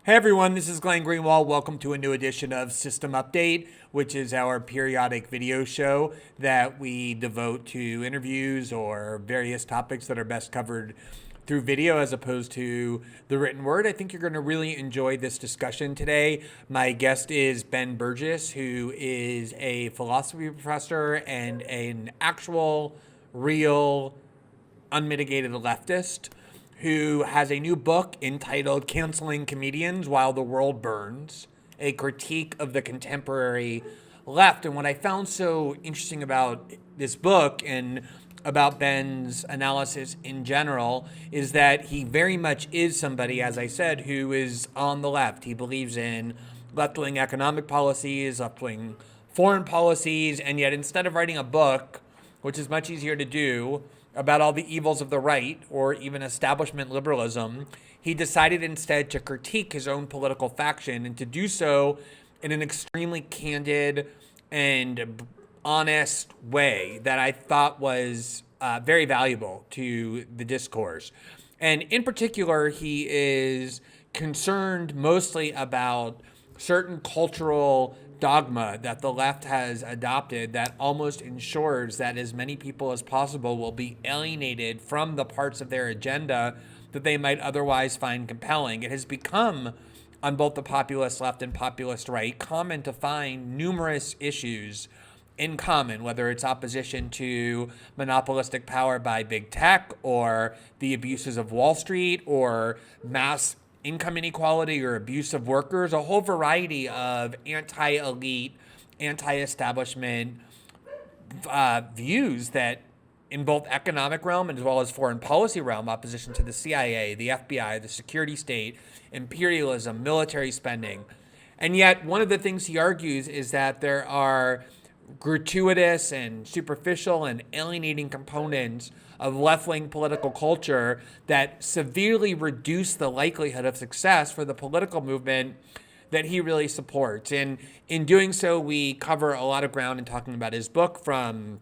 Hey everyone, this is Glenn Greenwald. Welcome to a new edition of System Update, which is our periodic video show that we devote to interviews or various topics that are best covered through video as opposed to the written word. I think you're going to really enjoy this discussion today. My guest is Ben Burgis, who is a philosophy professor and an actual, real unmitigated leftist who has a new book entitled Canceling Comedians While the World Burns, a critique of the contemporary left. And what I found so interesting about this book and about Ben's analysis in general is that he very much is somebody, as I said, who is on the left. He believes in left wing economic policies, left wing foreign policies, and yet instead of writing a book, which is much easier to do, about all the evils of the right or even establishment liberalism, he decided instead to critique his own political faction and to do so in an extremely candid and honest way that I thought was very valuable to the discourse. And in particular, he is concerned mostly about certain cultural dogma that the left has adopted that almost ensures that as many people as possible will be alienated from the parts of their agenda that they might otherwise find compelling. It has become, on both the populist left and populist right, common to find numerous issues in common, whether it's opposition to monopolistic power by big tech or the abuses of Wall Street or mass income inequality or abuse of workers, a whole variety of anti-elite, anti-establishment views that in both economic realm as well as foreign policy realm, opposition to the CIA, the FBI, the security state, imperialism, military spending. And yet one of the things he argues is that there are gratuitous and superficial and alienating components of left-wing political culture that severely reduce the likelihood of success for the political movement that he really supports. And in doing so, we cover a lot of ground in talking about his book, from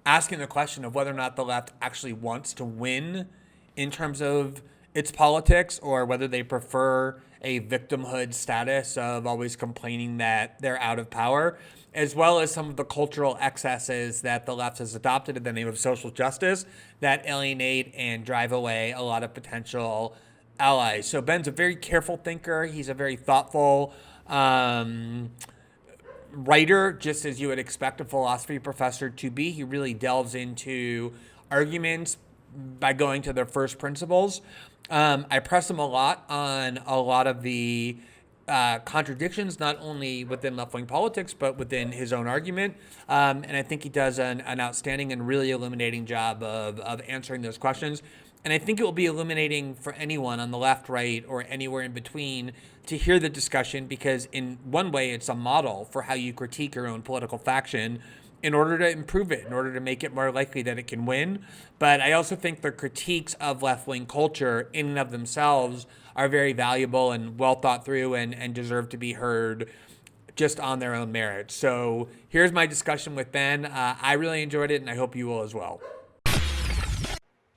asking the question of whether or not the left actually wants to win in terms of its politics or whether they prefer a victimhood status of always complaining that they're out of power, as well as some of the cultural excesses that the left has adopted in the name of social justice that alienate and drive away a lot of potential allies. So Ben's a very careful thinker. He's a very thoughtful writer, just as you would expect a philosophy professor to be. He really delves into arguments by going to their first principles. I press him a lot on a lot of the contradictions, not only within left-wing politics, but within his own argument. And I think he does an outstanding and really illuminating job of answering those questions. And I think it will be illuminating for anyone on the left, right, or anywhere in between to hear the discussion, because in one way, it's a model for how you critique your own political faction in order to improve it, in order to make it more likely that it can win. But I also think the critiques of left-wing culture in and of themselves are very valuable and well thought through and deserve to be heard just on their own merit. So here's my discussion with Ben. I really enjoyed it, and I hope you will as well.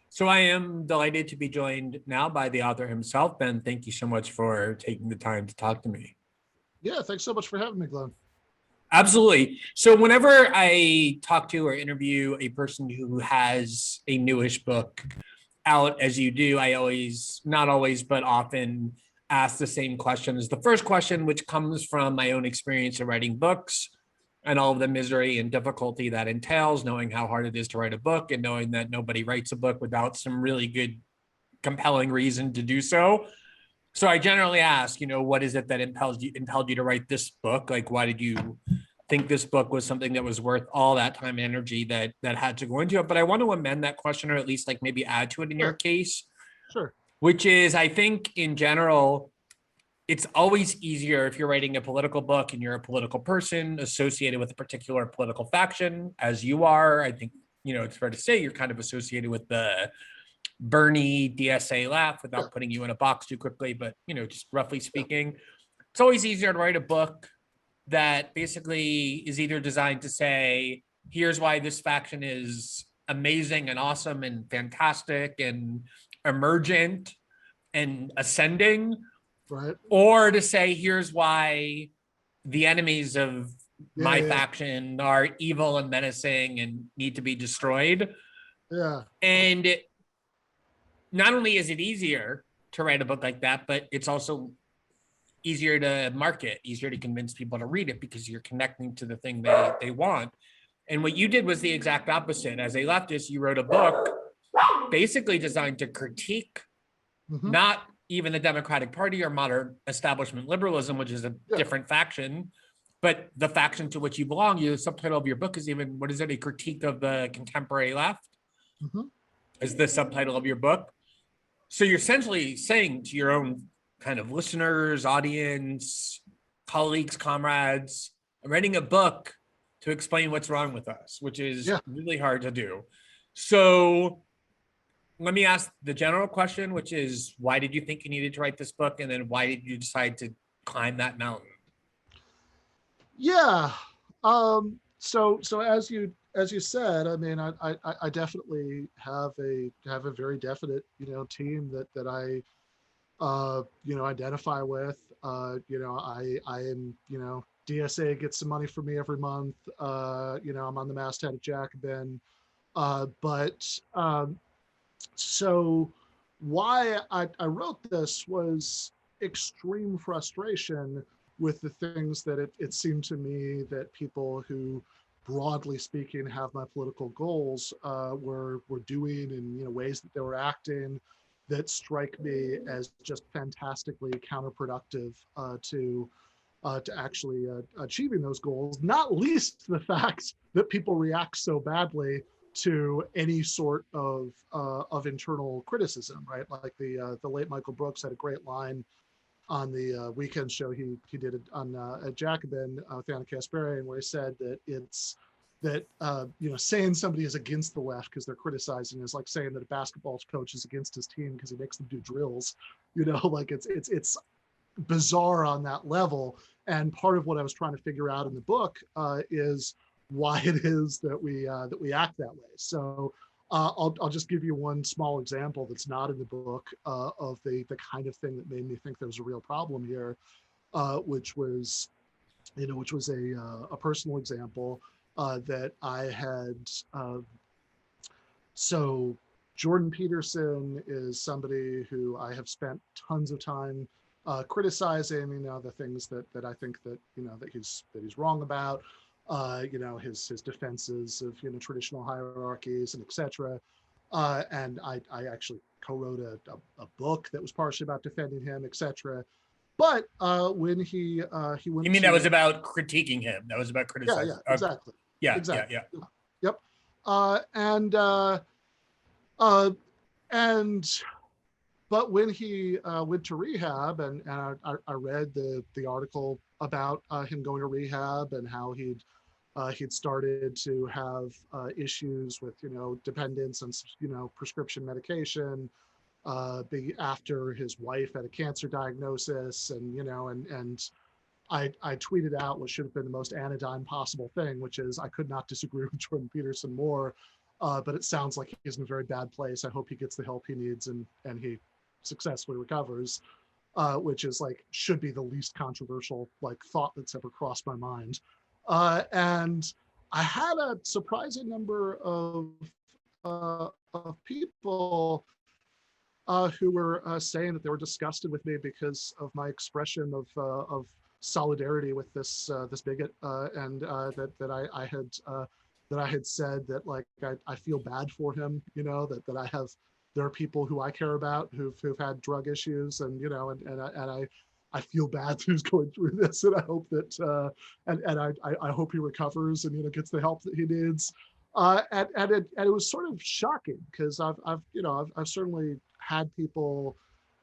So I am delighted to be joined now by the author himself. Ben, thank you so much for taking the time to talk to me. Yeah, thanks so much for having me, Glenn. Absolutely. So whenever I talk to or interview a person who has a newish book out, as you do, I always, not always, but often ask the same question as the first question, which comes from my own experience of writing books and all of the misery and difficulty that entails, knowing how hard it is to write a book and knowing that nobody writes a book without some really good, compelling reason to do so. So I generally ask, what is it that impelled you to write this book? Like, why did you think this book was something that was worth all that time and energy that had to go into it? But I want to amend that question, or at least like maybe add to it in your case. Sure. Which is, I think in general, it's always easier if you're writing a political book and you're a political person associated with a particular political faction, as you are. I think, it's fair to say you're kind of associated with the Bernie DSA laugh without putting you in a box too quickly, but just roughly speaking, it's always easier to write a book that basically is either designed to say, here's why this faction is amazing and awesome and fantastic and emergent and ascending, Right. or to say, here's why the enemies of Yeah. my Yeah. faction are evil and menacing and need to be destroyed. Yeah. And not only is it easier to write a book like that, but it's also easier to market, easier to convince people to read it because you're connecting to the thing they want. And what you did was the exact opposite. As a leftist, you wrote a book basically designed to critique Hmm. not even the Democratic Party or modern establishment liberalism, which is a different faction, but the faction to which you belong. The subtitle of your book is even, what is it, a critique of the contemporary left? Hmm. Is the subtitle of your book. So you're essentially saying to your own kind of listeners, audience, colleagues, comrades, I'm writing a book to explain what's wrong with us, which is really hard to do. So let me ask the general question, which is, why did you think you needed to write this book? And then why did you decide to climb that mountain? Yeah. So as you said, I mean, I definitely have a very definite, team that I identify with. I am, DSA gets some money from me every month. I'm on the masthead at Jacobin. But so why I wrote this was extreme frustration with the things that it seemed to me that people who, broadly speaking, have my political goals were doing, and ways that they were acting that strike me as just fantastically counterproductive to actually achieving those goals. Not least the fact that people react so badly to any sort of internal criticism, right? Like the late Michael Brooks had a great line on the weekend show he did it on at Jacobin with Anna Kasparian, where he said that it's that saying somebody is against the left because they're criticizing is like saying that a basketball coach is against his team because he makes them do drills. Like it's bizarre on that level. And part of what I was trying to figure out in the book is why it is that we act that way. So I'll just give you one small example that's not in the book of the kind of thing that made me think there was a real problem here, which was a personal example that I had. So Jordan Peterson is somebody who I have spent tons of time criticizing, the things that I think that he's wrong about, his defenses of traditional hierarchies and etc. And I actually co-wrote a book that was partially about defending him, etc. But when he went You mean to, that was about critiquing him? That was about criticizing? yeah, exactly, Yeah. Yep. Uh, and but when he went to rehab, and I read the article about him going to rehab and how he'd started to have issues with dependence on prescription medication, after his wife had a cancer diagnosis, and I tweeted out what should have been the most anodyne possible thing, which is I could not disagree with Jordan Peterson more, but it sounds like he's in a very bad place. I hope he gets the help he needs and he successfully recovers, which is like should be the least controversial thought that's ever crossed my mind. And I had a surprising number of people who were saying that they were disgusted with me because of my expression of solidarity with this bigot, and that I had said that I feel bad for him, that there are people who I care about who've had drug issues, and I feel bad that he's going through this, and I hope that I hope he recovers and gets the help that he needs. And it was sort of shocking because I've certainly had people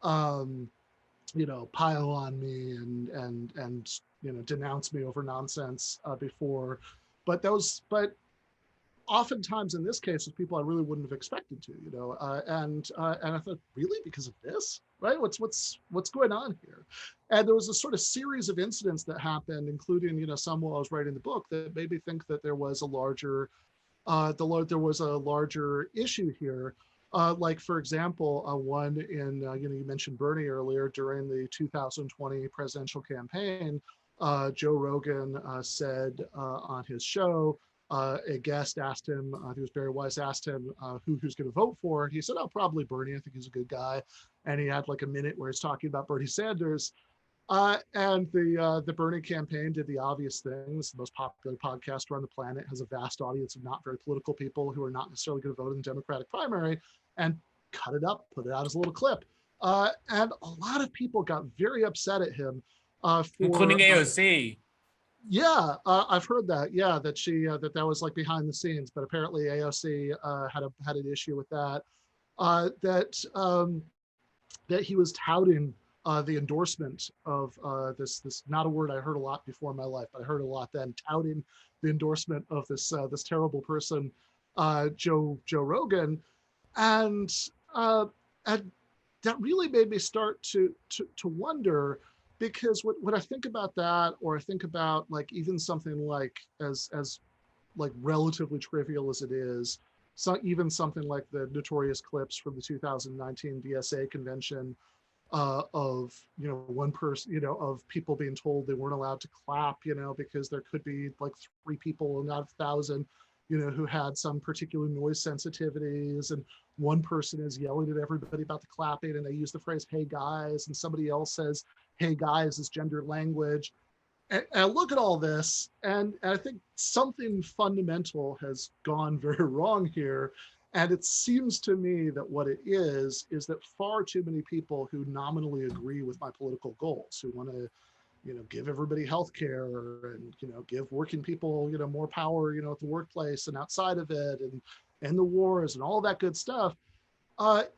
pile on me and denounce me over nonsense before, but oftentimes in this case, with people I really wouldn't have expected to, and I thought, really, because of this, right? What's going on here? And there was a sort of series of incidents that happened, including some while I was writing the book, that made me think that there was a larger issue here. Like, for example, one in, you mentioned Bernie earlier during the 2020 presidential campaign. Joe Rogan said on his show, a guest asked him, I think it was Barry Weiss, asked him who's going to vote for. And he said, oh, probably Bernie. I think he's a good guy. And he had like a minute where he's talking about Bernie Sanders. And the Bernie campaign did the obvious things. The most popular podcaster on the planet, has a vast audience of not very political people who are not necessarily going to vote in the Democratic primary, and cut it up, put it out as a little clip. And a lot of people got very upset at him including for AOC. Yeah, I've heard that. Yeah, that she that was like behind the scenes, but apparently AOC had an issue with that. That he was touting the endorsement of this not a word I heard a lot before in my life, but I heard a lot then, touting the endorsement of this terrible person, Joe Rogan, and and that really made me start to wonder, because when I think about that, or I think about like even something like as like relatively trivial as it is, so even something like the notorious clips from the 2019 DSA convention of one person, of people being told they weren't allowed to clap, because there could be like 3 people out of 1,000, who had some particular noise sensitivities, and one person is yelling at everybody about the clapping, and they use the phrase "Hey guys," and somebody else says "Hey guys" is gendered language. And I look at all this, and I think something fundamental has gone very wrong here. And it seems to me that what it is that far too many people who nominally agree with my political goals, who want to, give everybody health care, and, give working people, more power, at the workplace and outside of it, and end the wars and all that good stuff,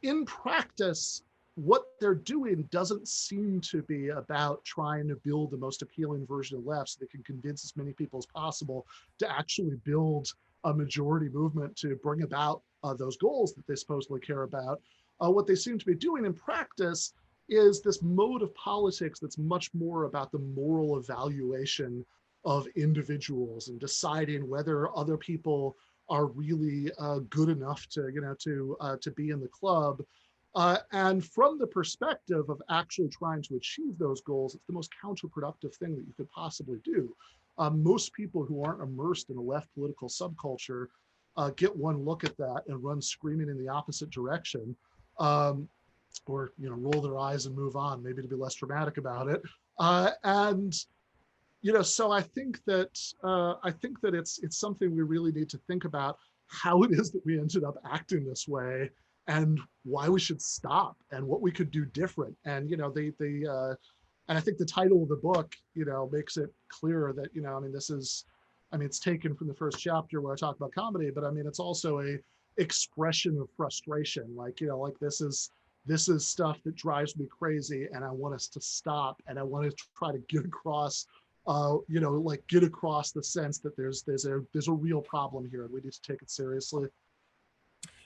in practice, what they're doing doesn't seem to be about trying to build the most appealing version of left so they can convince as many people as possible to actually build a majority movement to bring about those goals that they supposedly care about. What they seem to be doing in practice is this mode of politics that's much more about the moral evaluation of individuals and deciding whether other people are really good enough to be in the club. And from the perspective of actually trying to achieve those goals, it's the most counterproductive thing that you could possibly do. Most people who aren't immersed in a left political subculture get one look at that and run screaming in the opposite direction, or roll their eyes and move on, maybe to be less dramatic about it. And so I think that it's something we really need to think about, how it is that we ended up acting this way, and why we should stop, and what we could do different. And and I think the title of the book, makes it clear that it's taken from the first chapter where I talk about comedy, but it's also a expression of frustration. Like this is stuff that drives me crazy, and I want us to stop, and I want to try to get across get across the sense that there's a real problem here, and we need to take it seriously.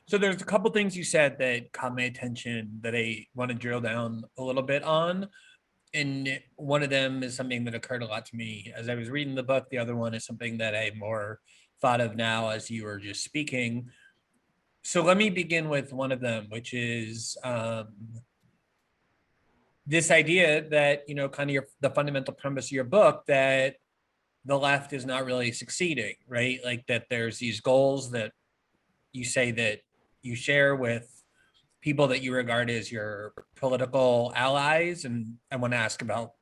So there's a couple things you said that caught my attention that I want to drill down a little bit on. And one of them is something that occurred a lot to me as I was reading the book. The other one is something that I more thought of now as you were just speaking. So let me begin with one of them, which is this idea that, kind of the fundamental premise of your book, that the left is not really succeeding, right? Like that there's these goals that you say that you share with people that you regard as your political allies. And I want to ask about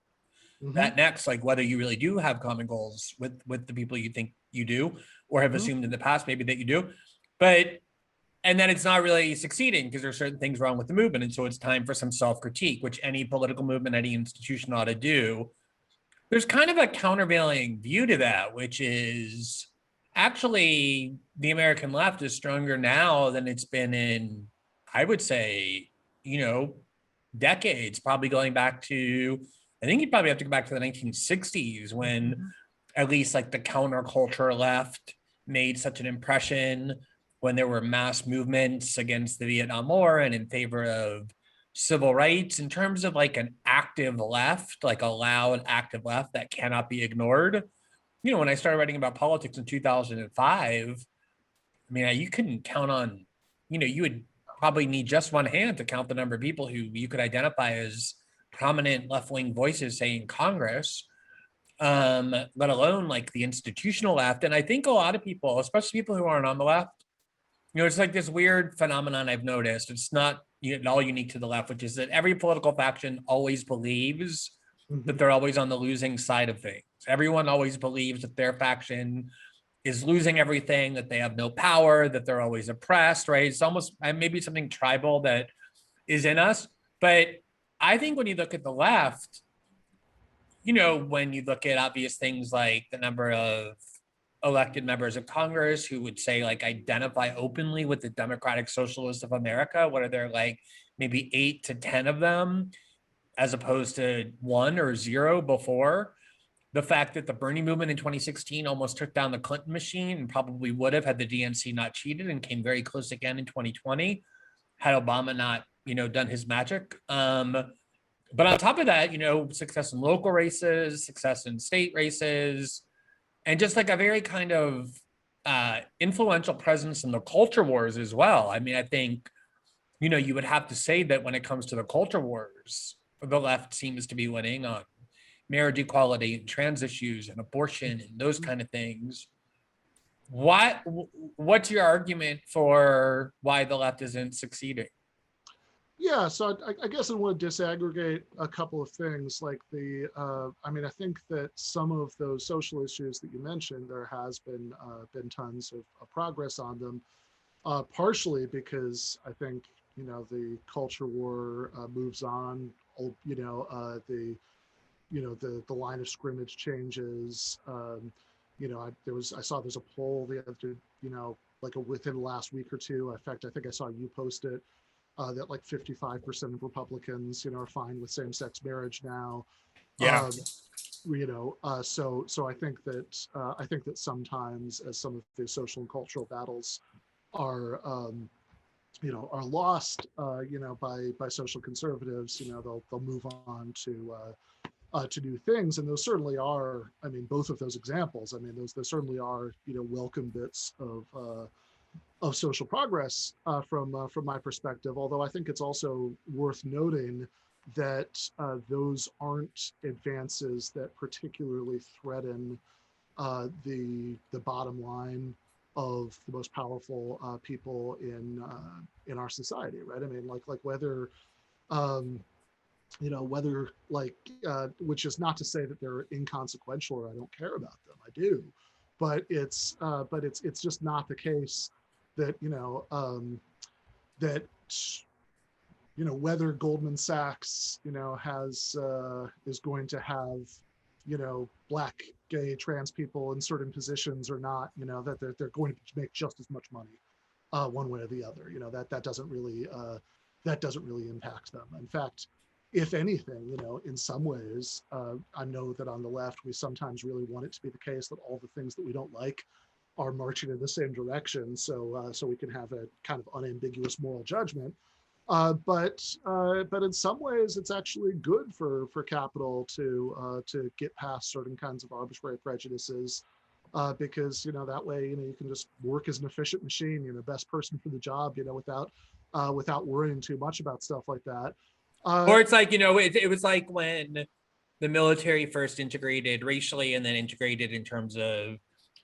that next, like whether you really do have common goals with the people you think you do, or have assumed in the past maybe that you do. And then it's not really succeeding because there's certain things wrong with the movement. And so it's time for some self-critique, which any political movement, any institution ought to do. There's kind of a countervailing view to that, which is actually the American left is stronger now than it's been in, I would say, decades, probably going back to, I think you'd probably have to go back to the 1960s when at least like the counterculture left made such an impression, when there were mass movements against the Vietnam War and in favor of civil rights, in terms of like an active left, like a loud active left that cannot be ignored. When I started writing about politics in 2005, you couldn't count on, you would probably need just one hand to count the number of people who you could identify as prominent left-wing voices, say in Congress, let alone like the institutional left. And I think a lot of people, especially people who aren't on the left, it's like this weird phenomenon I've noticed. It's not all unique to the left, which is that every political faction always believes that they're always on the losing side of things. Everyone always believes that their faction is losing everything, that they have no power, that they're always oppressed, right? It's almost maybe something tribal that is in us. But I think when you look at the left, when you look at obvious things like the number of elected members of Congress who would say like identify openly with the Democratic Socialists of America, what are there like maybe 8 to 10 of them, as opposed to 1 or 0 before. The fact that the Bernie movement in 2016 almost took down the Clinton machine and probably would have had the DNC not cheated, and came very close again in 2020 had Obama not, done his magic. But on top of that, success in local races, success in state races, and just like a very kind of influential presence in the culture wars as well. I mean, I think, you would have to say that when it comes to the culture wars, the left seems to be winning on marriage equality and trans issues and abortion and those kind of things. What's your argument for why the left isn't succeeding? Yeah, so I guess I want to disaggregate a couple of things, like I think that some of those social issues that you mentioned, there has been tons of progress on them, partially because I think, the culture war moves on, the line of scrimmage changes. I saw there's a poll the other, within the last week or two. In fact, I think I saw you post it, that like 55% of Republicans, are fine with same-sex marriage now. Yeah. So I think that sometimes, as some of the social and cultural battles are lost, by social conservatives, they'll move on to new things, and those certainly are. I mean, both of those examples. I mean, those certainly are, welcome bits of social progress from my perspective. Although I think it's also worth noting that those aren't advances that particularly threaten the bottom line of the most powerful people in our society, right? I mean, like whether which is not to say that they're inconsequential or I don't care about them. I do, but it's just not the case that whether Goldman Sachs is going to have black, gay, trans people in certain positions or not, that they're going to make just as much money one way or the other. That doesn't really impact them. In fact, if anything, in some ways, I know that on the left, we sometimes really want it to be the case that all the things that we don't like are marching in the same direction, so we can have a kind of unambiguous moral judgment. But in some ways, it's actually good for capital to get past certain kinds of arbitrary prejudices, because that way you can just work as an efficient machine, best person for the job, without worrying too much about stuff like that. Or it's like, it was like when the military first integrated racially and then integrated in terms of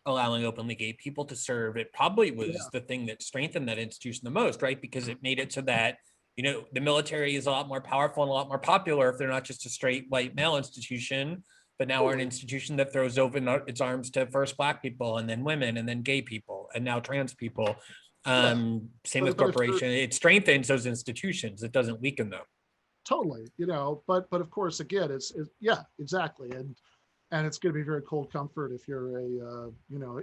allowing openly gay people to serve. It probably was the thing that strengthened that institution the most, right? Because it made it so that, the military is a lot more powerful and a lot more popular if they're not just a straight white male institution, but now we're an institution that throws open its arms to first Black people and then women and then gay people and now trans people. Same with corporation. It strengthens those institutions. It doesn't weaken them. Totally, but of course, again, it's yeah, exactly. And it's going to be very cold comfort if you're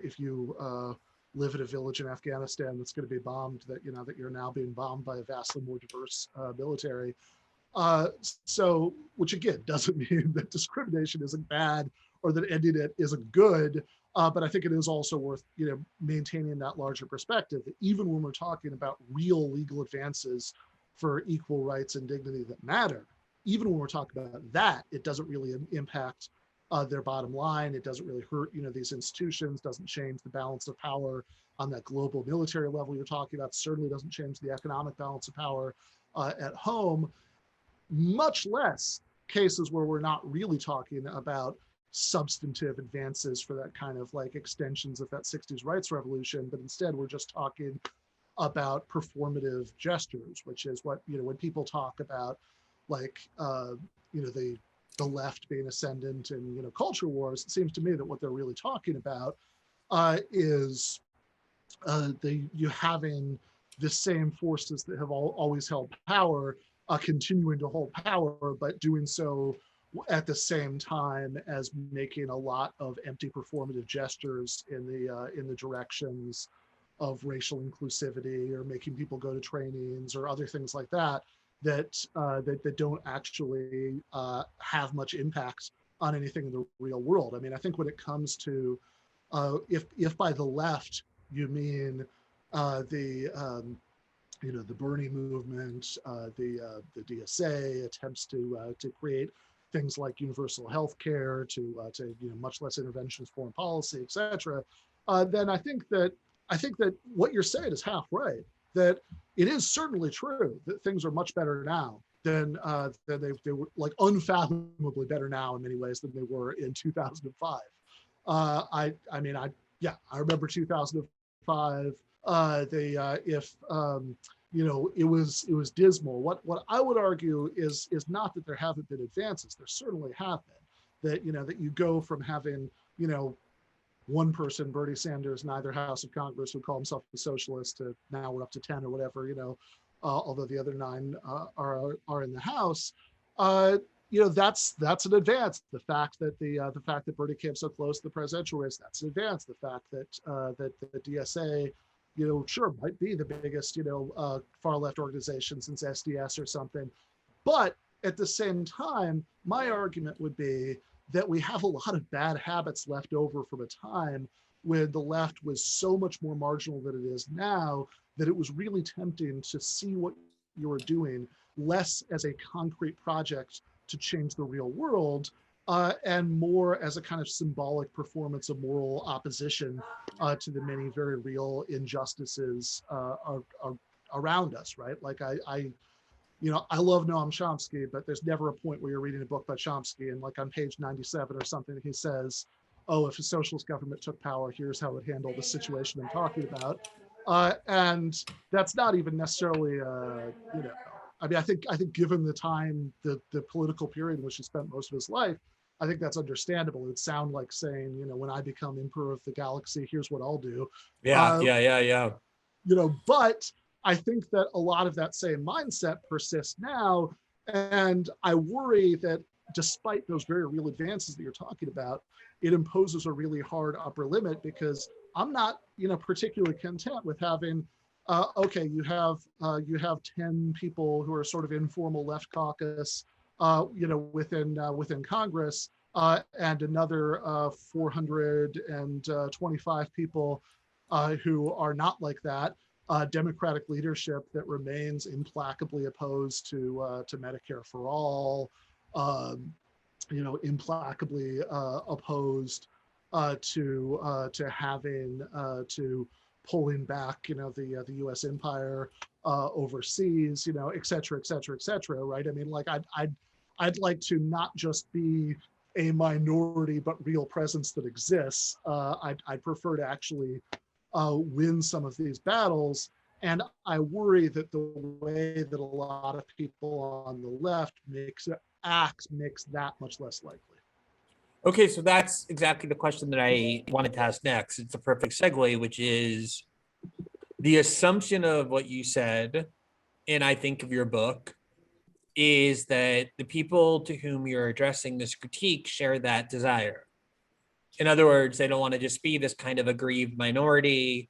if you live in a village in Afghanistan that's going to be bombed, that you're now being bombed by a vastly more diverse military. So, which again doesn't mean that discrimination isn't bad or that ending it isn't good. But I think it is also worth maintaining that larger perspective, that even when we're talking about real legal advances for equal rights and dignity that matter, even when we're talking about that, it doesn't really impact their bottom line. It doesn't really hurt these institutions, doesn't change the balance of power on that global military level you're talking about, certainly doesn't change the economic balance of power at home, much less cases where we're not really talking about substantive advances for that kind of like extensions of that 60s rights revolution, but instead we're just talking about performative gestures, which is what, when people talk about like, the left being ascendant and, culture wars, it seems to me that what they're really talking about is you having the same forces that have always held power, continuing to hold power, but doing so at the same time as making a lot of empty performative gestures in the directions of racial inclusivity, or making people go to trainings or other things like that that don't actually have much impact on anything in the real world. I mean, I think when it comes to if by the left you mean the Bernie movement, the DSA attempts to create things like universal health care, to much less interventionist foreign policy, et cetera, then I think that what you're saying is half right. That it is certainly true that things are much better now than they were, like unfathomably better now in many ways than they were in 2005. I remember 2005. It was dismal. What I would argue is not that there haven't been advances. There certainly have been. That you go from having one person, Bernie Sanders, in either House of Congress, who called himself a socialist, to now we're up to 10 or whatever. Although the other 9 are in the House. That's an advance. The fact that Bernie came so close to the presidential race, that's an advance. The fact that the DSA, sure, might be the biggest, far left organization since SDS or something. But at the same time, my argument would be that we have a lot of bad habits left over from a time when the left was so much more marginal than it is now, that it was really tempting to see what you were doing less as a concrete project to change the real world, and more as a kind of symbolic performance of moral opposition to the many very real injustices around us, right? Like I love Noam Chomsky, but there's never a point where you're reading a book by Chomsky and like on page 97 or something, he says, oh, if a socialist government took power, here's how it handled the situation I'm talking about. And that's not even necessarily, I mean, I think given the time, the political period in which he spent most of his life, I think that's understandable. It'd sound like saying, when I become emperor of the galaxy, here's what I'll do. Yeah. But I think that a lot of that same mindset persists now. And I worry that despite those very real advances that you're talking about, it imposes a really hard upper limit, because I'm not, particularly content with having, you have 10 people who are sort of informal left caucus, within Congress, and another 425 people who are not like that. Democratic leadership that remains implacably opposed to Medicare for all, implacably opposed to having to pulling back, the U.S. empire overseas, et cetera, et cetera, et cetera. Right? I mean, like I'd like to not just be a minority but real presence that exists. I'd prefer to actually win some of these battles. And I worry that the way that a lot of people on the left makes that much less likely. Okay, so that's exactly the question that I wanted to ask next. It's a perfect segue, which is the assumption of what you said, and I think of your book, is that the people to whom you're addressing this critique share that desire. In other words, they don't want to just be this kind of aggrieved minority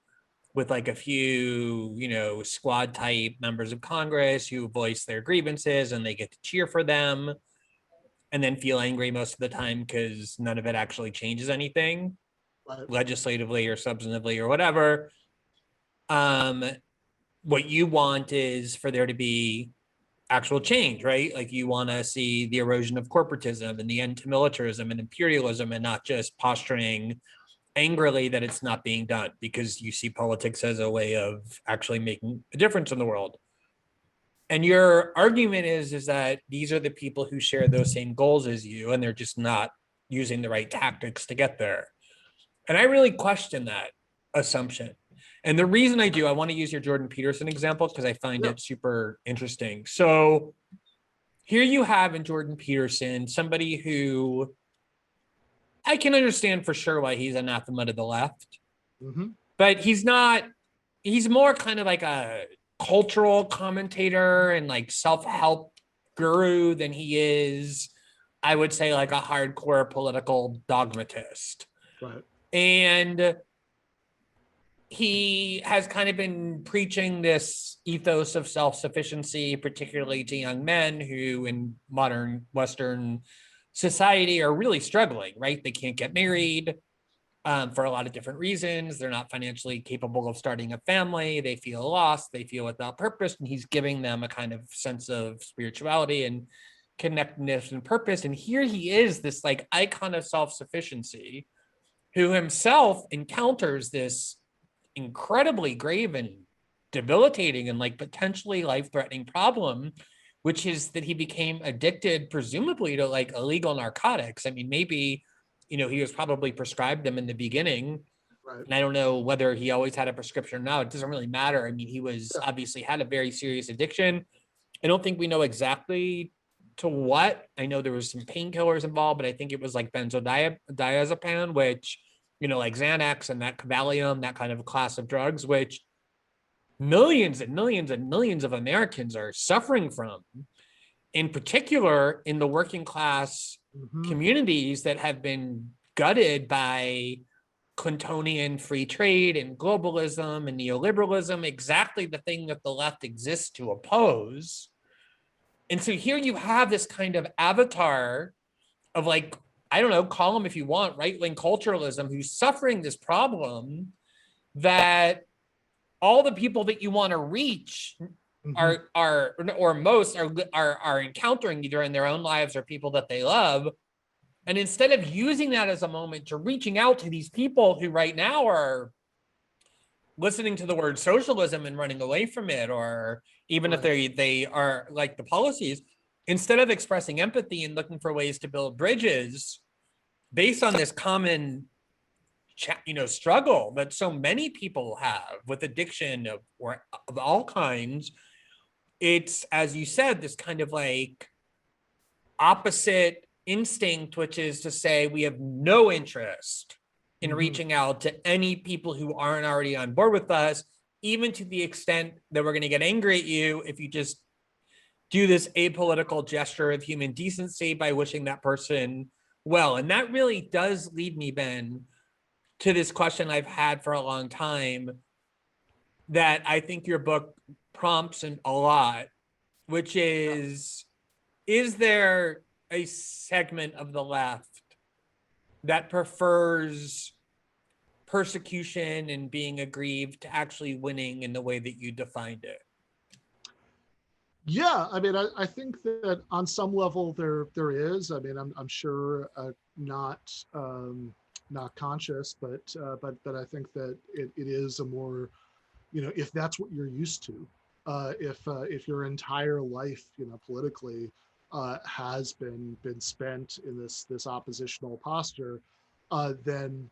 with like a few, squad type members of Congress who voice their grievances and they get to cheer for them and then feel angry most of the time because none of it actually changes anything, Right. legislatively or substantively or whatever. What you want is for there to be actual change, right? Like you want to see the erosion of corporatism and the end to militarism and imperialism, and not just posturing angrily that it's not being done because you see politics as a way of actually making a difference in the world. And your argument is that these are the people who share those same goals as you, and they're just not using the right tactics to get there. And I really question that assumption. And the reason I do, I want to use your Jordan Peterson example because I find it super interesting. So here you have in Jordan Peterson somebody who I can understand for sure why he's anathema to the left, but he's not, he's more kind of like a cultural commentator and like self-help guru than he is, I would say, like a hardcore political dogmatist. Right. And he has kind of been preaching this ethos of self-sufficiency, particularly to young men who in modern Western society are really struggling, right? They can't get married for a lot of different reasons. They're not financially capable of starting a family. They feel lost. They feel without purpose. And he's giving them a kind of sense of spirituality and connectedness and purpose. And here he is, this like icon of self-sufficiency, who himself encounters this incredibly grave and debilitating and like potentially life-threatening problem, which is that he became addicted, presumably to like illegal narcotics. I mean, maybe, you know, he was probably prescribed them in the beginning. Right. And I don't know whether he always had a prescription or not. It doesn't really matter. I mean, he was obviously had a very serious addiction. I don't think we know exactly to what. I know there was some painkillers involved, but I think it was like benzodiazepine, which, you know, like Xanax and that Valium, that kind of class of drugs, which millions and millions and millions of Americans are suffering from, in particular in the working class communities that have been gutted by Clintonian free trade and globalism and neoliberalism, exactly the thing that the left exists to oppose. And so here you have this kind of avatar of like, I don't know, call him if you want, right-wing culturalism, who's suffering this problem that all the people that you want to reach are or most are encountering either in their own lives or people that they love. And instead of using that as a moment to reaching out to these people who right now are listening to the word socialism and running away from it, or even if they are like the policies, instead of expressing empathy and looking for ways to build bridges based on this common, you know, struggle that so many people have with addiction of all kinds, it's, as you said, this kind of like opposite instinct, which is to say we have no interest in reaching out to any people who aren't already on board with us, even to the extent that we're going to get angry at you if you just do this apolitical gesture of human decency by wishing that person well. And that really does lead me, Ben, to this question I've had for a long time that I think your book prompts a lot, which is there a segment of the left that prefers persecution and being aggrieved to actually winning in the way that you defined it? Yeah, I mean, I think that on some level there is. I mean, I'm sure not not conscious, but I think that it is a more, you know, if that's what you're used to, if your entire life, you know, politically has been spent in this oppositional posture, then,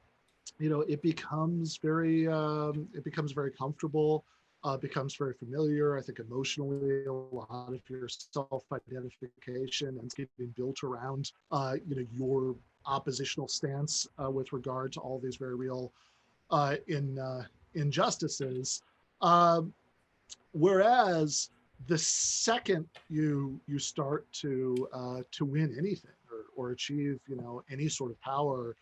you know, it becomes very comfortable, becomes very familiar. I think emotionally, a lot of your self-identification and getting built around, you know, your oppositional stance with regard to all these very real injustices. Whereas the second you start to win anything or achieve, you know, any sort of power,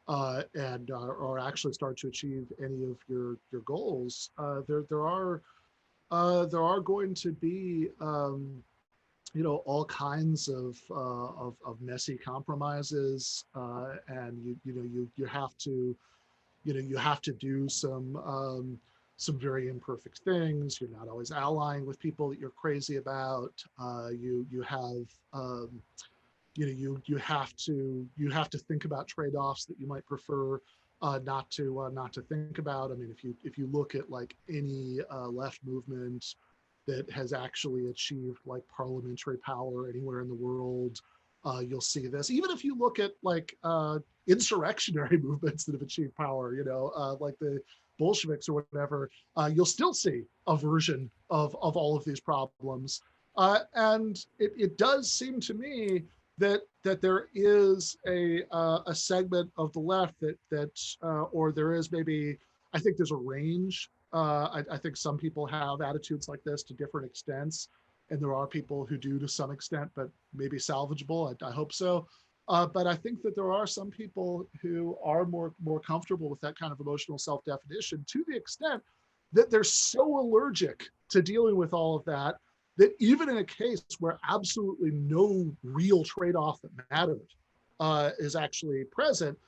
and or actually start to achieve any of your goals, there are going to be, you know, all kinds of messy compromises, and you have to, you know, you have to do some very imperfect things. You're not always allying with people that you're crazy about. You have, you know, you have to think about trade-offs that you might prefer not to think about. I mean, if you look at like any left movement that has actually achieved like parliamentary power anywhere in the world, you'll see this. Even if you look at like insurrectionary movements that have achieved power, like the Bolsheviks or whatever, you'll still see a version of all of these problems. And it does seem to me that there is a segment of the left or there is maybe, I think there's a range. I think some people have attitudes like this to different extents, and there are people who do to some extent, but maybe salvageable. I hope so. But I think that there are some people who are more comfortable with that kind of emotional self-definition, to the extent that they're so allergic to dealing with all of that, that even in a case where absolutely no real trade-off that mattered is actually present,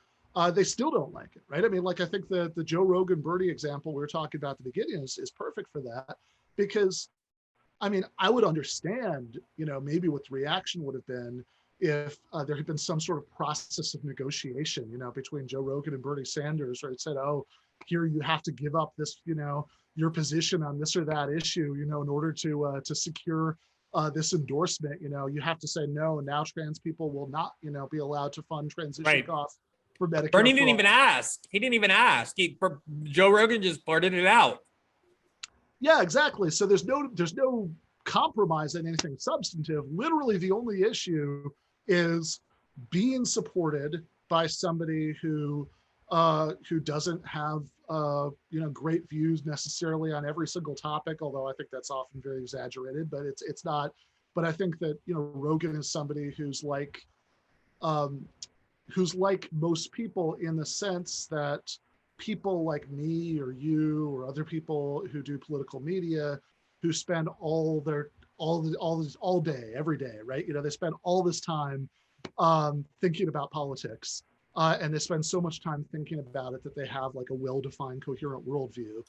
they still don't like it, right? I mean, like, I think the Joe Rogan Bernie example we were talking about at the beginning is perfect for that, because, I mean, I would understand, maybe what the reaction would have been if there had been some sort of process of negotiation, between Joe Rogan and Bernie Sanders, where it said, oh, here you have to give up this, your position on this or that issue, in order to secure this endorsement. You have to say no. Now trans people will not, be allowed to fund transition costs for Medicare. Bernie didn't even ask. He didn't even ask. Joe Rogan just blurted it out. Yeah, exactly. So there's no compromise in anything substantive. Literally, the only issue is being supported by somebody who doesn't have great views necessarily on every single topic, although I think that's often very exaggerated, but it's not. But I think that Rogan is somebody who's like most people, in the sense that people like me or you or other people who do political media, who spend all day, every day, right? They spend all this time thinking about politics. And they spend so much time thinking about it that they have like a well-defined, coherent worldview.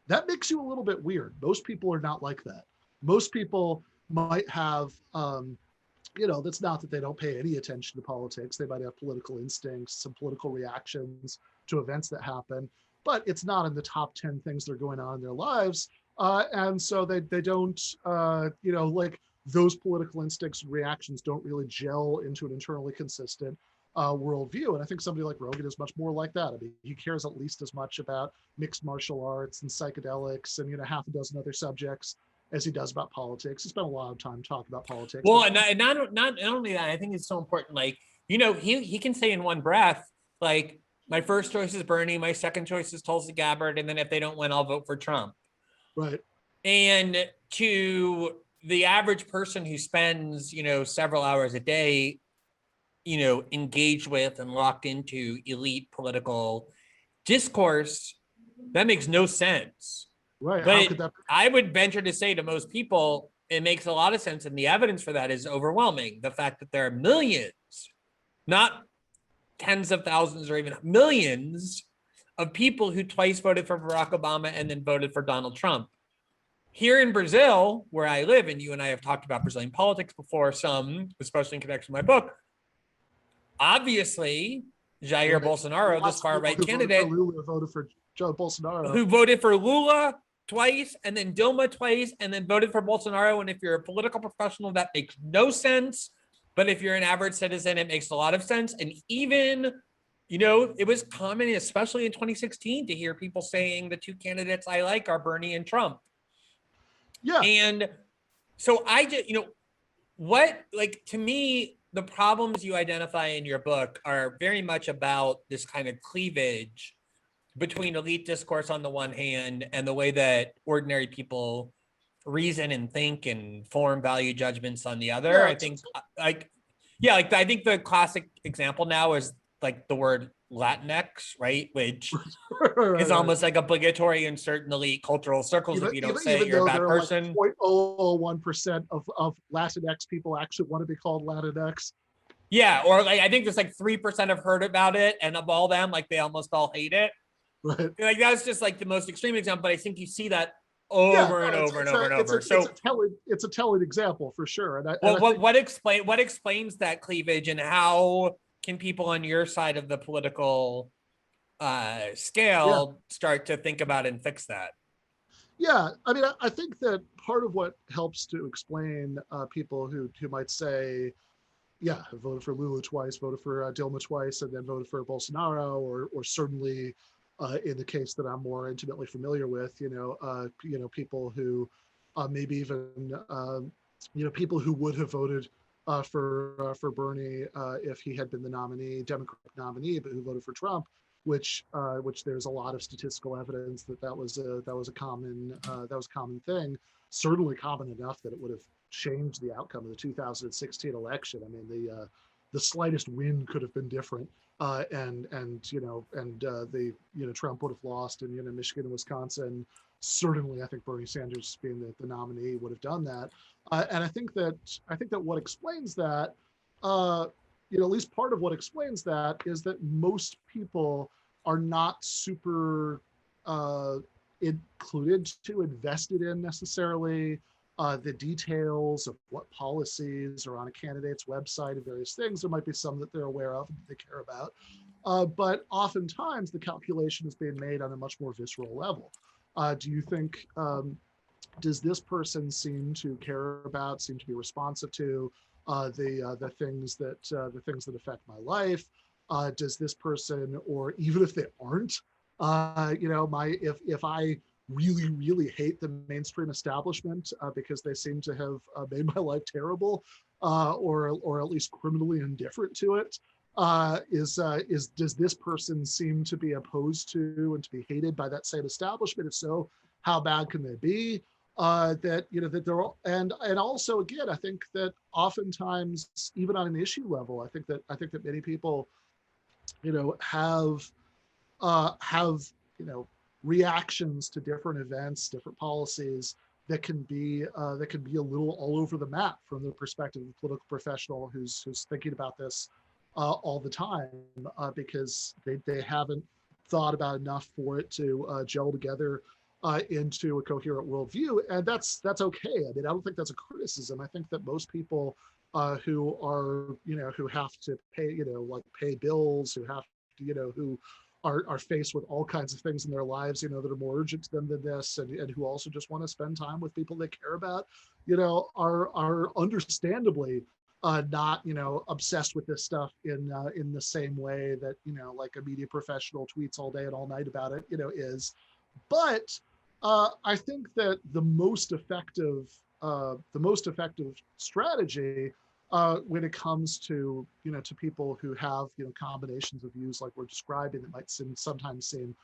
That makes you a little bit weird. Most people are not like that. Most people might have, that's not that they don't pay any attention to politics. They might have political instincts, some political reactions to events that happen, but it's not in the top 10 things that are going on in their lives. And so they don't, like, those political instincts and reactions don't really gel into an internally consistent worldview. And I think somebody like Rogan is much more like that. I mean, he cares at least as much about mixed martial arts and psychedelics and, half a dozen other subjects as he does about politics. He spent a lot of time talking about politics. Well, and not only that, I think it's so important. Like, he can say in one breath, like, my first choice is Bernie, my second choice is Tulsi Gabbard, and then if they don't win, I'll vote for Trump. Right. And to the average person who spends, several hours a day, engaged with and locked into elite political discourse, that makes no sense. Right. But I would venture to say to most people, it makes a lot of sense. And the evidence for that is overwhelming. The fact that there are millions, not tens of thousands or even millions of people who twice voted for Barack Obama and then voted for Donald Trump. Here in Brazil, where I live, and you and I have talked about Brazilian politics before, some, especially in connection with my book, obviously, Jair Bolsonaro, this far-right candidate, voted for Joe Bolsonaro, who voted for Lula twice, and then Dilma twice, and then voted for Bolsonaro. And if you're a political professional, that makes no sense. But if you're an average citizen, it makes a lot of sense. And even, it was common, especially in 2016, to hear people saying the two candidates I like are Bernie and Trump. Yeah. And so I just, to me, the problems you identify in your book are very much about this kind of cleavage between elite discourse on the one hand and the way that ordinary people reason and think and form value judgments on the other. I think I think the classic example now is like the word Latinx, right? Which is almost like obligatory in certain elite cultural circles. If you don't say it, you're a bad person. Like 0.001% of Latinx people actually want to be called Latinx. Yeah, or like I think there's like 3% have heard about it, and of all them, like they almost all hate it. Right. Like that's just like the most extreme example, but I think you see that over and over and over. So it's a telling example for sure. And what explains that cleavage, and how can people on your side of the political scale start to think about and fix that? Yeah, I mean, I think that part of what helps to explain people who might say, yeah, I voted for Lula twice, voted for Dilma twice, and then voted for Bolsonaro, or certainly in the case that I'm more intimately familiar with, people who maybe even people who would have voted for Bernie if he had been the nominee, Democratic nominee, but who voted for Trump, which there's a lot of statistical evidence that was a common thing, certainly common enough that it would have changed the outcome of the 2016 election. I mean, the slightest wind could have been different, Trump would have lost in Michigan and Wisconsin. Certainly, I think Bernie Sanders being the nominee would have done that. And I think that what explains that, at least part of what explains that is that most people are not super included to, invested in necessarily the details of what policies are on a candidate's website and various things. There might be some that they're aware of and that they care about. But oftentimes the calculation is being made on a much more visceral level. Do you think, does this person seem to care about, seem to be responsive to the things that affect my life? Does this person, or even if they aren't, if I really hate the mainstream establishment because they seem to have made my life terrible, or at least criminally indifferent to it, does this person seem to be opposed to and to be hated by that same establishment? If so, how bad can they be? That they're all, and also again, I think that oftentimes, even on an issue level, I think that many people, have reactions to different events, different policies that can be a little all over the map from the perspective of a political professional who's thinking about this all the time, because they haven't thought about enough for it to gel together into a coherent worldview, and that's okay. I mean, I don't think that's a criticism. I think that most people who are who have to pay pay bills, who have to who are faced with all kinds of things in their lives that are more urgent to them than this, and who also just want to spend time with people they care about, are understandably not obsessed with this stuff in the same way that like a media professional tweets all day and all night about it is. But I think that the most effective strategy when it comes to to people who have combinations of views like we're describing that might sometimes seem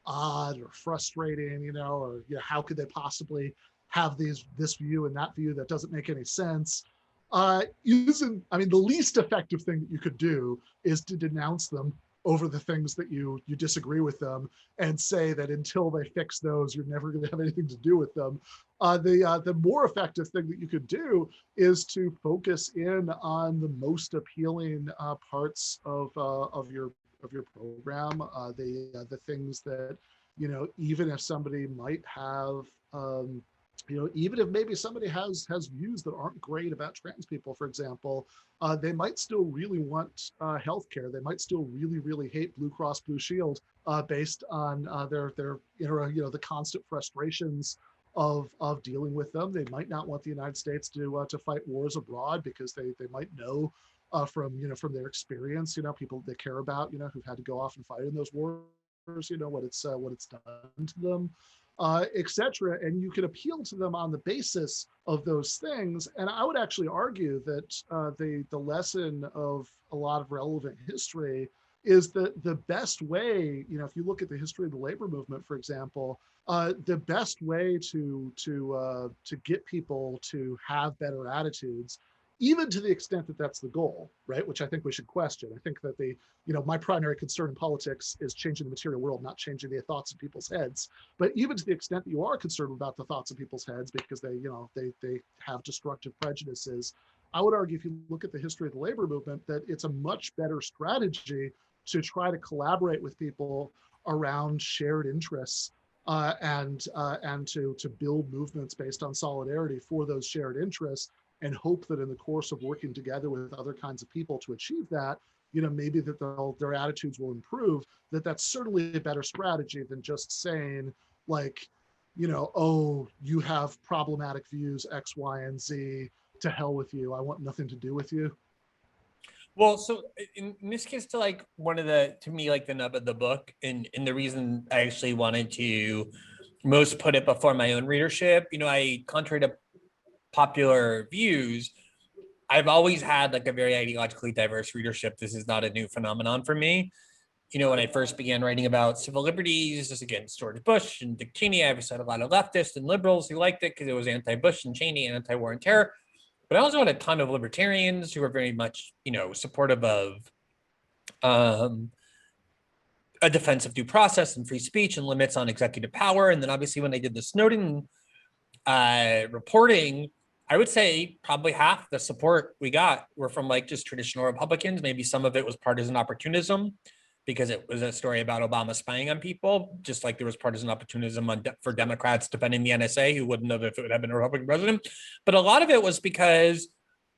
odd or frustrating, or how could they possibly have this view and that view that doesn't make any sense? The least effective thing that you could do is to denounce them over the things that you disagree with them, and say that until they fix those, you're never going to have anything to do with them. The more effective thing that you could do is to focus in on the most appealing parts of your program, the things that even if somebody might have. Even if maybe somebody has views that aren't great about trans people, for example, they might still really want healthcare. They might still really hate Blue Cross Blue Shield based on their the constant frustrations of dealing with them. They might not want the United States to fight wars abroad because they might know from their experience, people they care about, who've had to go off and fight in those wars, what it's done to them. Etc. And you can appeal to them on the basis of those things. And I would actually argue that the lesson of a lot of relevant history is that the best way, if you look at the history of the labor movement, for example, the best way to get people to have better attitudes, even to the extent that that's the goal, right? Which I think we should question. I think that my primary concern in politics is changing the material world, not changing the thoughts in people's heads. But even to the extent that you are concerned about the thoughts in people's heads because they have destructive prejudices, I would argue if you look at the history of the labor movement, that it's a much better strategy to try to collaborate with people around shared interests and to build movements based on solidarity for those shared interests, and hope that in the course of working together with other kinds of people to achieve that, maybe that their attitudes will improve, that's certainly a better strategy than just saying like, oh, you have problematic views X, Y, and Z, to hell with you, I want nothing to do with you. Well, so in this case, to like one of the, to me, like the nub of the book, and the reason I actually wanted to most put it before my own readership, I, contrary to popular views, I've always had like a very ideologically diverse readership. This is not a new phenomenon for me. When I first began writing about civil liberties, this against George Bush and Dick Cheney, I had a lot of leftists and liberals who liked it because it was anti-Bush and Cheney and anti-war and terror. But I also had a ton of libertarians who were very much, supportive of a defense of due process and free speech and limits on executive power. And then obviously when I did the Snowden reporting, I would say probably half the support we got were from like just traditional Republicans. Maybe some of it was partisan opportunism because it was a story about Obama spying on people, just like there was partisan opportunism for Democrats defending the NSA, who wouldn't have if it would have been a Republican president. But a lot of it was because,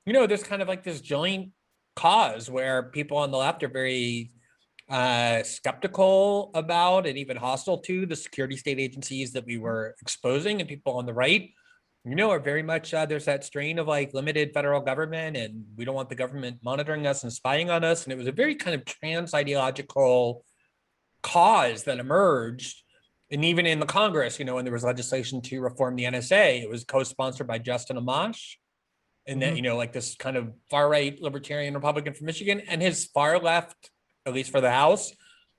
there's kind of like this joint cause where people on the left are very skeptical about and even hostile to the security state agencies that we were exposing, and people on the right are very much there's that strain of like limited federal government, and we don't want the government monitoring us and spying on us. And it was a very kind of trans ideological cause that emerged. And even in the Congress, when there was legislation to reform the NSA, it was co-sponsored by Justin Amash, and then like this kind of far right libertarian Republican from Michigan, and his far left, at least for the House,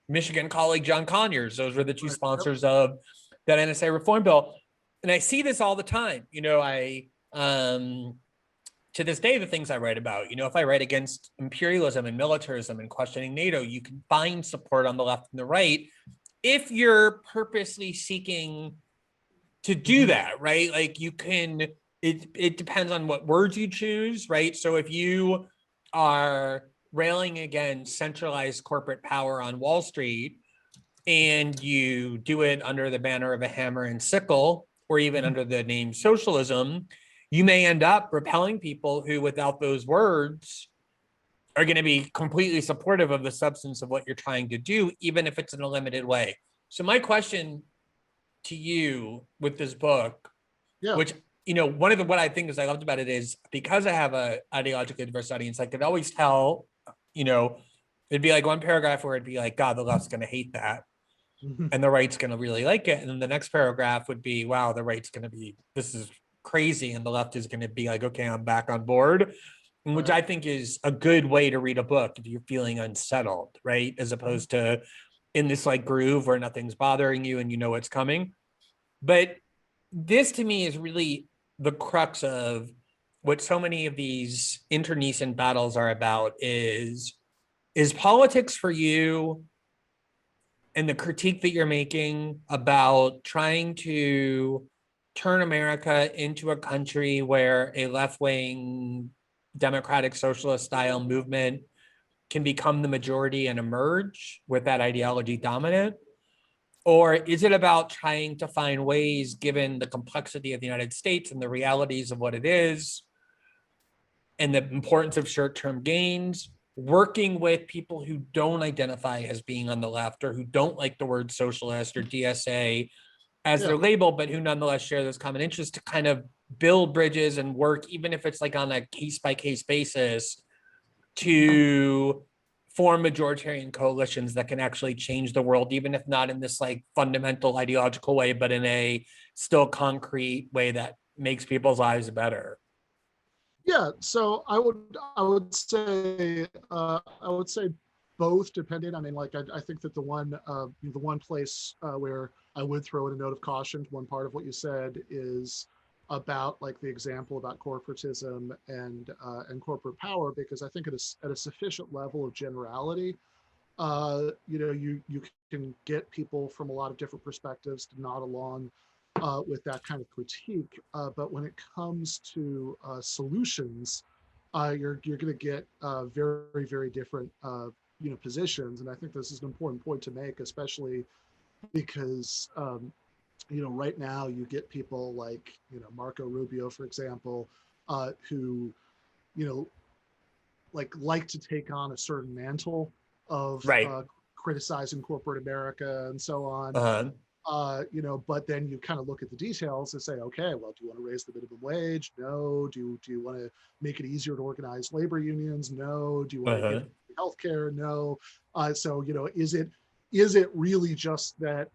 Michigan colleague John Conyers. Those were the two sponsors of that NSA reform bill. And I see this all the time. I to this day, the things I write about, if I write against imperialism and militarism and questioning NATO, you can find support on the left and the right if you're purposely seeking to do that, right? Like you can, it depends on what words you choose, right? So if you are railing against centralized corporate power on Wall Street and you do it under the banner of a hammer and sickle, or even under the name socialism, you may end up repelling people who, without those words, are going to be completely supportive of the substance of what you're trying to do, even if it's in a limited way. So my question to you with this book, which, one of the, what I think is I loved about it is because I have a ideologically diverse audience, I could always tell, it'd be like one paragraph where it'd be like, God, the left's going to hate that. And the right's going to really like it. And then the next paragraph would be, wow, the right's going to be, this is crazy. And the left is going to be like, okay, I'm back on board. Which I think is a good way to read a book if you're feeling unsettled, right? As opposed to in this like groove where nothing's bothering you and you know what's coming. But this to me is really the crux of what so many of these internecine battles are about is politics for you and the critique that you're making about trying to turn America into a country where a left-wing democratic socialist style movement can become the majority and emerge with that ideology dominant? Or is it about trying to find ways, given the complexity of the United States and the realities of what it is and the importance of short-term gains, working with people who don't identify as being on the left or who don't like the word socialist or DSA as their label, but who nonetheless share those common interests to kind of build bridges and work, even if it's like on a case-by-case basis, to form majoritarian coalitions that can actually change the world, even if not in this like fundamental ideological way, but in a still concrete way that makes people's lives better. Yeah, so I would say both, depending. I mean, like I think that the one place where I would throw in a note of caution to one part of what you said is about like the example about corporatism and corporate power, because I think at a sufficient level of generality, you can get people from a lot of different perspectives to nod along with that kind of critique. But when it comes to solutions, you're going to get very, very different positions. And I think this is an important point to make, especially because right now you get people like Marco Rubio, for example, who like to take on a certain mantle of Right. criticizing corporate America and so on. Uh-huh. But then you kind of look at the details and say, okay, well, do you want to raise the minimum wage? No. Do you want to make it easier to organize labor unions? No. Do you want to Uh-huh. give healthcare? No. So is it really just that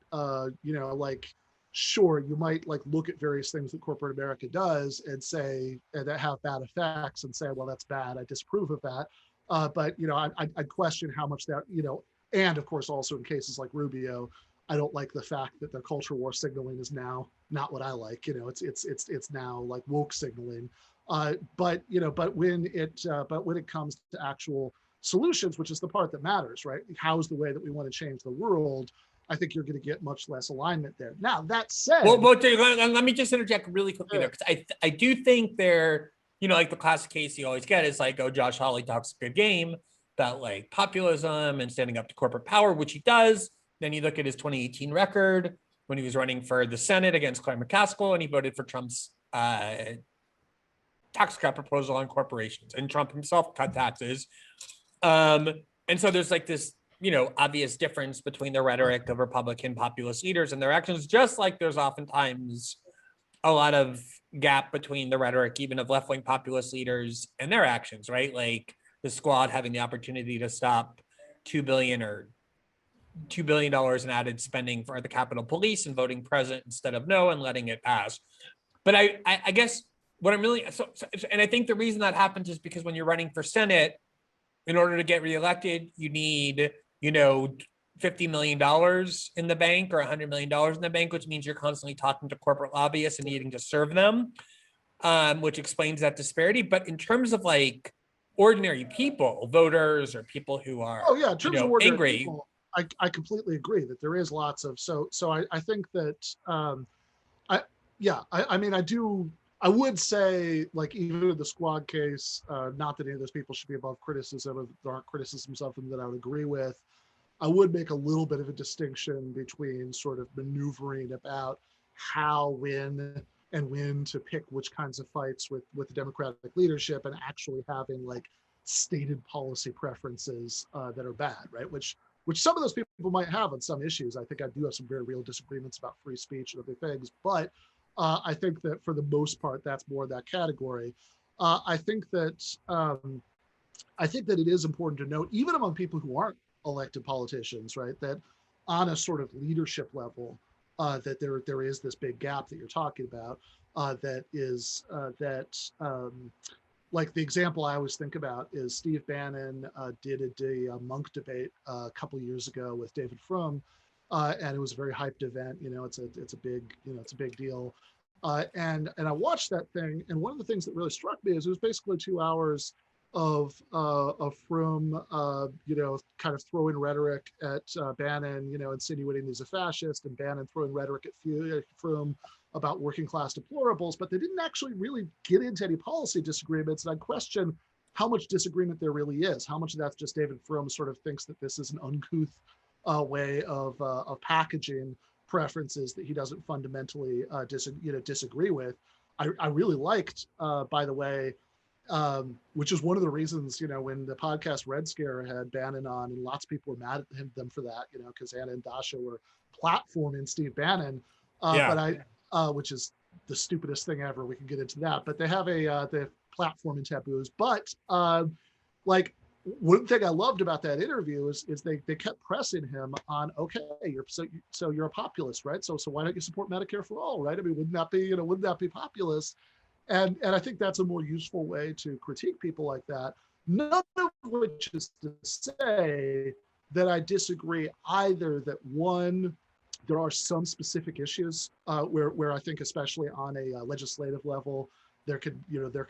sure, you might like look at various things that corporate America does and say that have bad effects and say, well, that's bad. I disapprove of that. But I question how much that and of course also in cases like Rubio, I don't like the fact that the culture war signaling is now not what I like. It's now like woke signaling. But when it comes to actual solutions, which is the part that matters, right? How's the way that we want to change the world? I think you're going to get much less alignment there. Now that said, well, let me just interject really quickly there, because I do think there, like the classic case you always get is like, oh, Josh Hawley talks a good game about like populism and standing up to corporate power, which he does. Then you look at his 2018 record when he was running for the Senate against Claire McCaskill, and he voted for Trump's tax cut proposal on corporations, and Trump himself cut taxes. And so there's like this, obvious difference between the rhetoric of Republican populist leaders and their actions, just like there's oftentimes a lot of gap between the rhetoric even of left-wing populist leaders and their actions, right? Like the Squad having the opportunity to stop $2 billion in added spending for the Capitol Police and voting present instead of no and letting it pass. But I guess what I'm really, and I think the reason that happens is because when you're running for Senate, in order to get reelected, you need, $50 million in the bank or $100 million in the bank, which means you're constantly talking to corporate lobbyists and needing to serve them, which explains that disparity. But in terms of like ordinary people, voters or people who are, in terms of ordinary angry, people, I completely agree that there is lots of so I think that I would say, like, even in the Squad case, not that any of those people should be above criticism, or there aren't criticisms of them that I would agree with. I would make a little bit of a distinction between sort of maneuvering about how, when to pick which kinds of fights with the Democratic leadership, and actually having like stated policy preferences that are bad, right? Which some of those people might have on some issues. I think I do have some very real disagreements about free speech and other things, but I think that for the most part, that's more that category. I think that it is important to note, even among people who aren't elected politicians, right, that on a sort of leadership level, that there is this big gap that you're talking about. Like the example I always think about is Steve Bannon did a Monk debate a couple of years ago with David Frum. And it was a very hyped event. It's a big deal. And I watched that thing, and one of the things that really struck me is it was basically 2 hours of Frum, kind of throwing rhetoric at Bannon, insinuating he's a fascist, and Bannon throwing rhetoric at Frum about working class deplorables, but they didn't actually really get into any policy disagreements. And I question how much disagreement there really is. How much of that's just David Frum sort of thinks that this is an uncouth way of packaging preferences that he doesn't fundamentally disagree with. I really liked, by the way, which is one of the reasons, when the podcast Red Scare had Bannon on, and lots of people were mad at them for that, because Anna and Dasha were platforming Steve Bannon, which is the stupidest thing ever. We can get into that, but they have the platforming taboos. But one thing I loved about that interview is they kept pressing him on, okay, you're a populist, right? So why don't you support Medicare for all, right? I mean, wouldn't that be populist? And I think that's a more useful way to critique people like that. None of which is to say that I disagree either that one, there are some specific issues where I think, especially on a legislative level, there could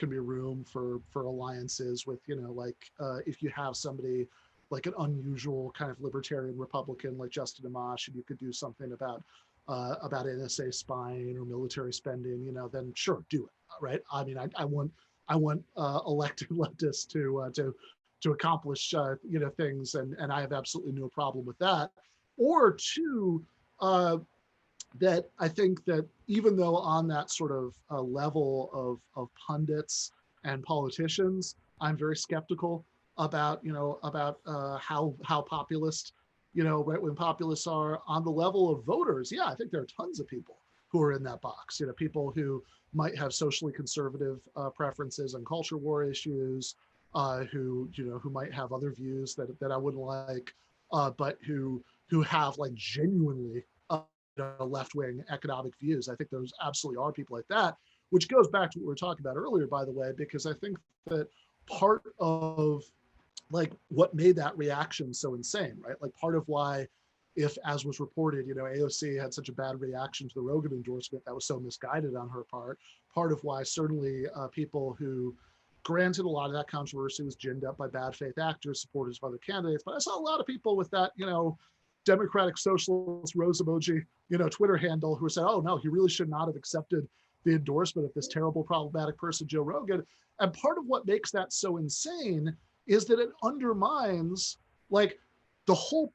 be room for alliances with, if you have somebody like an unusual kind of libertarian Republican like Justin Amash, and you could do something about NSA spying or military spending, then sure, do it, right? I mean, I want elected leftists to accomplish things, and I have absolutely no problem with that. Or two, that I think that even though on that sort of level of pundits and politicians, I'm very skeptical about, how populist, right-wing populists are on the level of voters. Yeah, I think there are tons of people who are in that box. People who might have socially conservative preferences on culture war issues, who might have other views that I wouldn't like, but who have like genuinely left-wing economic views. I think those absolutely are people like that, which goes back to what we were talking about earlier, by the way, because I think that part of like what made that reaction so insane, right? Like part of why, if, as was reported, AOC had such a bad reaction to the Rogan endorsement that was so misguided on her part of why certainly people who, granted, a lot of that controversy was ginned up by bad faith actors, supporters of other candidates, but I saw a lot of people with that, Democratic Socialist rose emoji, Twitter handle who said, oh no, he really should not have accepted the endorsement of this terrible, problematic person, Joe Rogan. And part of what makes that so insane is that it undermines like the whole,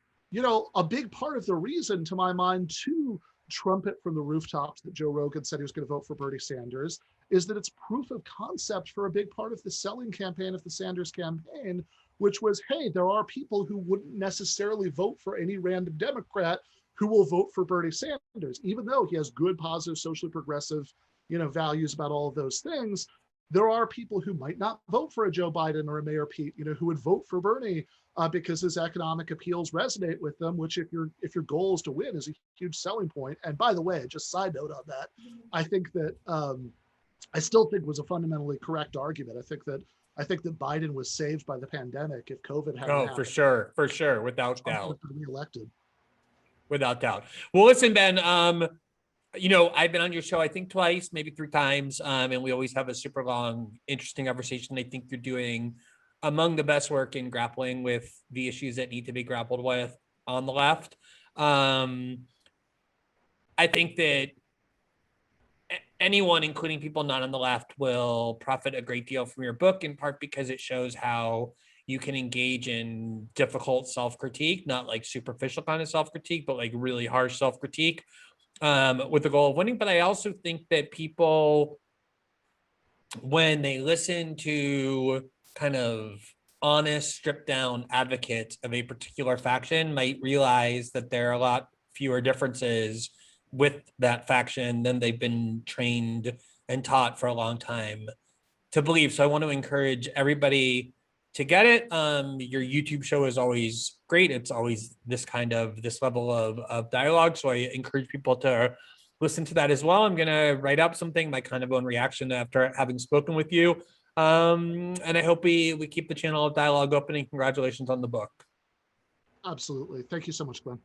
a big part of the reason, to my mind, to trumpet from the rooftops that Joe Rogan said he was going to vote for Bernie Sanders is that it's proof of concept for a big part of the selling campaign of the Sanders campaign, which was, hey, there are people who wouldn't necessarily vote for any random Democrat who will vote for Bernie Sanders, even though he has good, positive, socially progressive, values about all of those things. There are people who might not vote for a Joe Biden or a Mayor Pete, who would vote for Bernie because his economic appeals resonate with them, which if your goal is to win is a huge selling point. And by the way, just side note on that, I think that I still think was a fundamentally correct argument. I think that Biden was saved by the pandemic. If COVID hadn't happened, for sure, without Trump doubt, would have been reelected. without doubt. Well, listen, Ben, I've been on your show, I think twice, maybe 3 times. And we always have a super long, interesting conversation. I think you're doing among the best work in grappling with the issues that need to be grappled with on the left. I think that anyone, including people not on the left, will profit a great deal from your book, in part because it shows how you can engage in difficult self-critique, not like superficial kind of self-critique, but like really harsh self-critique, with the goal of winning. But I also think that people, when they listen to kind of honest, stripped down advocates of a particular faction, might realize that there are a lot fewer differences with that faction than they've been trained and taught for a long time to believe. So I want to encourage everybody to get it. Your YouTube show is always great. It's always this level of dialogue. So I encourage people to listen to that as well. I'm going to write up something, my kind of own reaction after having spoken with you. And I hope we keep the channel of dialogue open, and congratulations on the book. Absolutely. Thank you so much, Glenn.